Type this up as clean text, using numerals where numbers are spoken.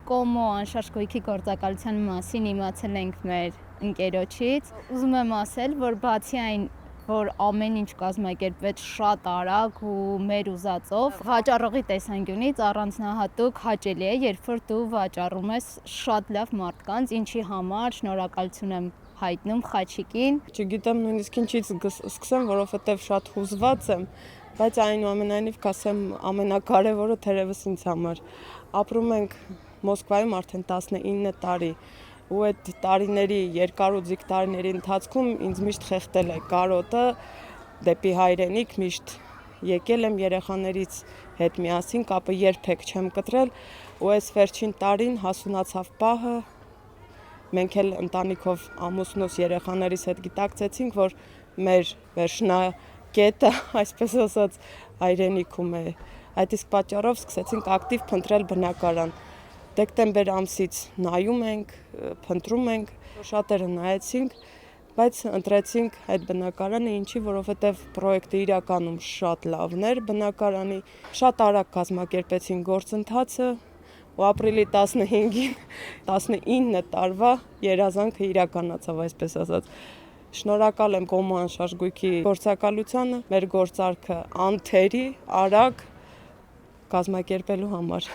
Կոմո անշարժ գույքի գործակալության մասին իմացել ենք մեր ընկերոջից։ Ուզում եմ ասել, որ բացի այն, որ ամեն ինչ կազմակերպվեց շատ արագ ու մեր ուզածով, վաճառողի տեսանկյունից առանձնահատուկ հաճելի է, երբ որ դու վաճառում ես շատ լավ մարդկանց, ինչի համար շնորհակալություն եմ հայտնում Խաչիկին։ Չգիտեմ նույնիսկ ինչից սկսեմ, որովհետև շատ հուզված եմ, բայց այնուամենայնիվ կասեմ ամենակարևորը թերևս ինձ համար։ Ապրում ենք Մոսկվայում արդեն 19 տարի, ու այդ տարիների, երկար ու ձիգ տարիների ընթացքում ինձ միշտ խեղդել է կարոտը դեպի հայրենիք, միշտ եկել եմ երեխաներից հետ միասին, կապը երբեք չեմ կտրել, ու այս վերջին տարին հասունացավ պահը, մենք էլ ընտանիքով ամուսնուս երեխաներիս հետ գիտակցեցինք, որ մեր վերջնակետը, այսպես ասած, հայրենիքում է։ Այդ իսկ պատճառով սկսեցինք ակտիվ փնտրել բնակարան։ Դեկտեմբեր ամսից նայում ենք, փնտրում ենք, շատերը նայեցինք, բայց ընտրեցինք այդ բնակարանը, ինչի, որովհետև պրոյեկտը իրականում շատ լավն էր բնակարանի, շատ արագ կազմակերպեցին գործընթացը, ու ապրիլի 15-ին 19 տարվա երազանքը իրականացավ, այսպես ասած։ Շնորհակալ եմ Կոմո անշարժ գույքի գործակալությանը, մեր գործարքը անթերի, արագ կազմակերպելու համար։